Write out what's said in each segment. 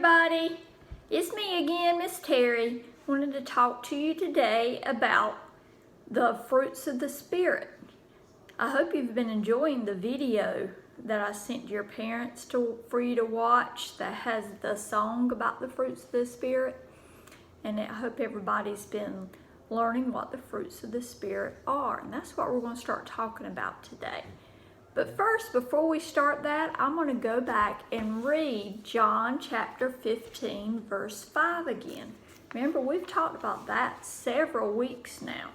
everybody. It's me again, Miss Terry. Wanted to talk to you today about the fruits of the Spirit. I hope you've been enjoying the video that I sent your parents for you to watch that has the song about the fruits of the Spirit. And I hope everybody's been learning what the fruits of the Spirit are. And that's what we're going to start talking about today. But first, before we start that, I'm going to go back and read John chapter 15, verse 5 again. Remember, we've talked about that several weeks now.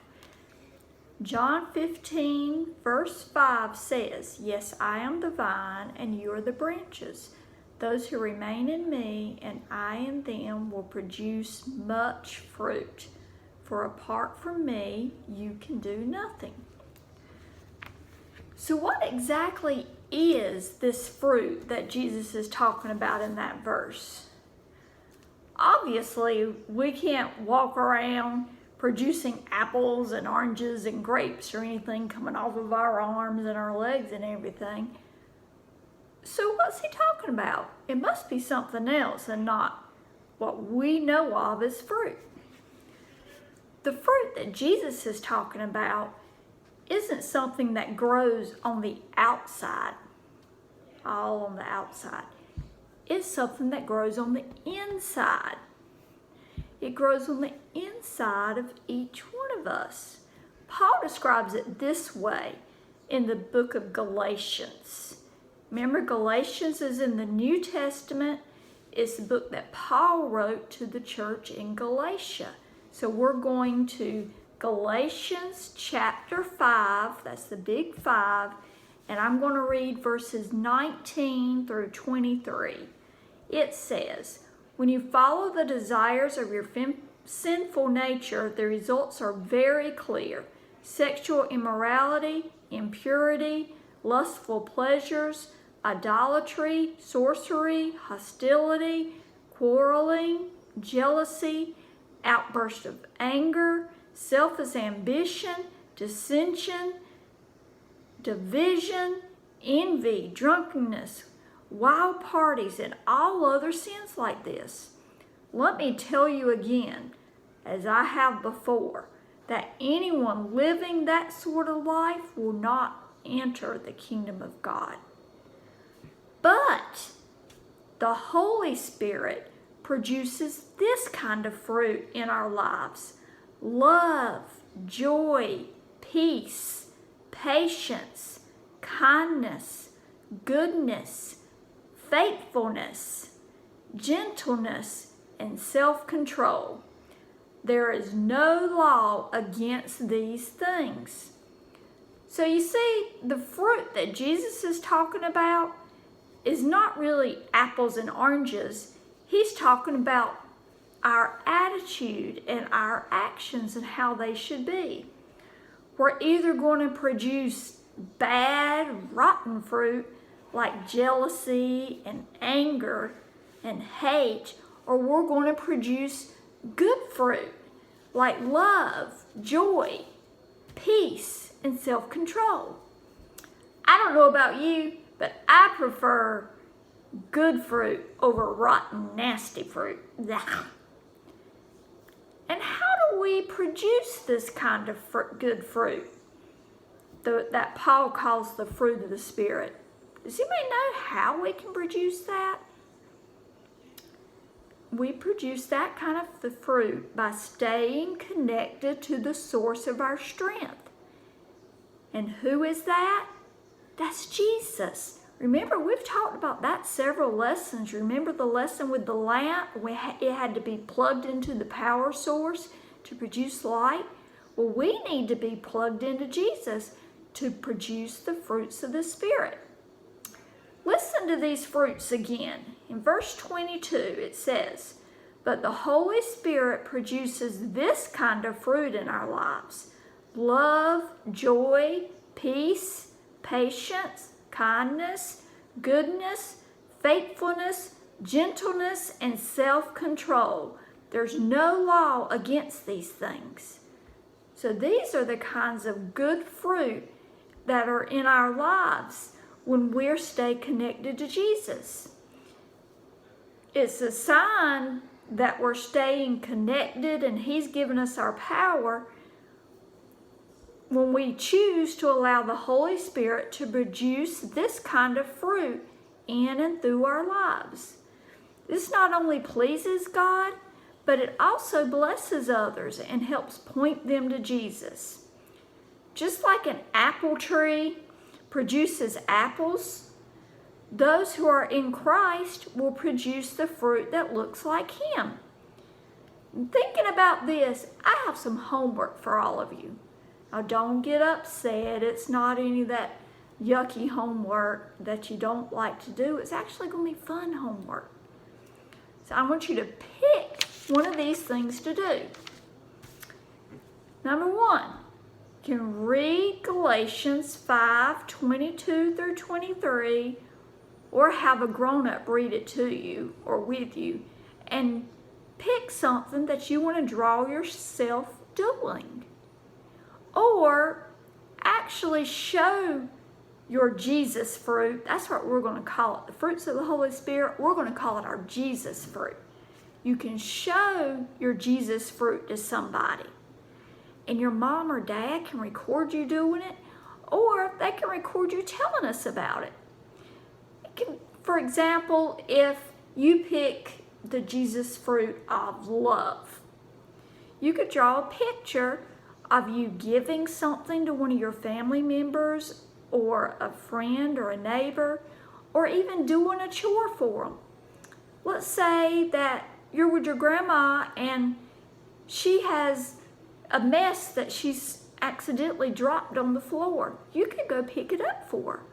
John 15, verse 5 says, "Yes, I am the vine, and you are the branches. Those who remain in me, and I in them, will produce much fruit. For apart from me, you can do nothing." So what exactly is this fruit that Jesus is talking about in that verse? Obviously, we can't walk around producing apples and oranges and grapes or anything coming off of our arms and our legs and everything. So what's he talking about? It must be something else and not what we know of as fruit. The fruit that Jesus is talking about isn't something that grows on the outside, all on the outside. It's something that grows on the inside. It grows on the inside of each one of us. Paul describes it this way in the book of Galatians. Remember, Galatians is in the New Testament. It's the book that Paul wrote to the church in Galatia. So we're going to Galatians chapter 5, that's the big 5, and I'm going to read verses 19 through 23. It says, "When you follow the desires of your sinful nature, the results are very clear. Sexual immorality, impurity, lustful pleasures, idolatry, sorcery, hostility, quarreling, jealousy, outburst of anger, selfish ambition, dissension, division, envy, drunkenness, wild parties, and all other sins like this. Let me tell you again, as I have before, that anyone living that sort of life will not enter the kingdom of God. But the Holy Spirit produces this kind of fruit in our lives: love, joy, peace, patience, kindness, goodness, faithfulness, gentleness, and self-control. There is no law against these things." So you see, the fruit that Jesus is talking about is not really apples and oranges. He's talking about our attitude and our actions and how they should be. We're either going to produce bad, rotten fruit like jealousy and anger and hate, or we're going to produce good fruit like love, joy, peace, and self-control. I don't know about you, but I prefer good fruit over rotten, nasty fruit. And how do we produce this kind of good fruit that Paul calls the fruit of the Spirit? Does anybody know how we can produce that? We produce that kind of the fruit by staying connected to the source of our strength. And who is that? That's Jesus. Remember, we've talked about that several lessons. Remember the lesson with the lamp? It had to be plugged into the power source to produce light. Well, we need to be plugged into Jesus to produce the fruits of the Spirit. Listen to these fruits again. In verse 22, it says, "But the Holy Spirit produces this kind of fruit in our lives: love, joy, peace, patience, kindness, goodness, faithfulness, gentleness, and self-control. There's no law against these things." So these are the kinds of good fruit that are in our lives when we stay connected to Jesus. It's a sign that we're staying connected and He's given us our power when we choose to allow the Holy Spirit to produce this kind of fruit in and through our lives. This not only pleases God, but it also blesses others and helps point them to Jesus. Just like an apple tree produces apples, those who are in Christ will produce the fruit that looks like Him. Thinking about this, I have some homework for all of you. Now don't get upset. It's not any of that yucky homework that you don't like to do. It's actually going to be fun homework. So I want you to pick one of these things to do. Number 1, you can read Galatians 5:22 through 23, or have a grown-up read it to you or with you, and pick something that you want to draw yourself doing. Or actually show your Jesus fruit. That's what we're going to call it. The fruits of the Holy Spirit, we're going to call it our Jesus fruit. You can show your Jesus fruit to somebody. And your mom or dad can record you doing it, or they can record you telling us about it. For example, if you pick the Jesus fruit of love, you could draw a picture of you giving something to one of your family members or a friend or a neighbor, or even doing a chore for them. Let's say that you're with your grandma and she has a mess that she's accidentally dropped on the floor. You could go pick it up for her.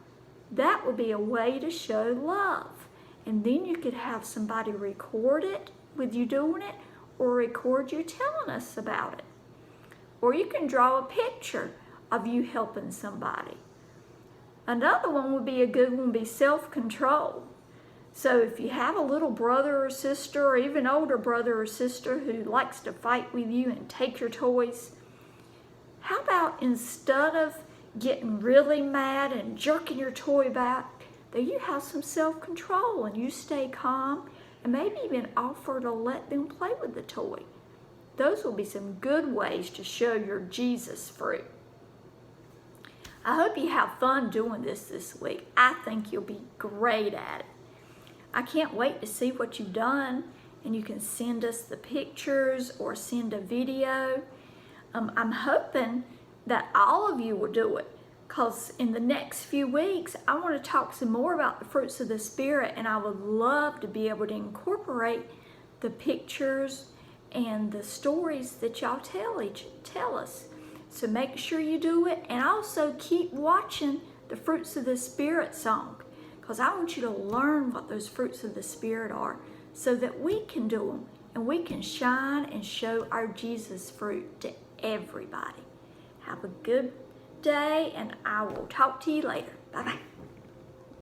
That would be a way to show love. And then you could have somebody record it with you doing it, or record you telling us about it. Or you can draw a picture of you helping somebody. Another one would be a good one, would be self-control. So if you have a little brother or sister, or even older brother or sister who likes to fight with you and take your toys, how about instead of getting really mad and jerking your toy back, that you have some self-control and you stay calm and maybe even offer to let them play with the toy. Those will be some good ways to show your Jesus fruit. I hope you have fun doing this week. I think you'll be great at it. I can't wait to see what you've done, and you can send us the pictures or send a video. I'm hoping that all of you will do it, because in the next few weeks I want to talk some more about the fruits of the Spirit, and I would love to be able to incorporate the pictures and the stories that y'all tell us. So make sure you do it, and also keep watching the Fruits of the Spirit song, because I want you to learn what those fruits of the Spirit are so that we can do them and we can shine and show our Jesus fruit to everybody. Have a good day, and I will talk to you later. Bye-bye.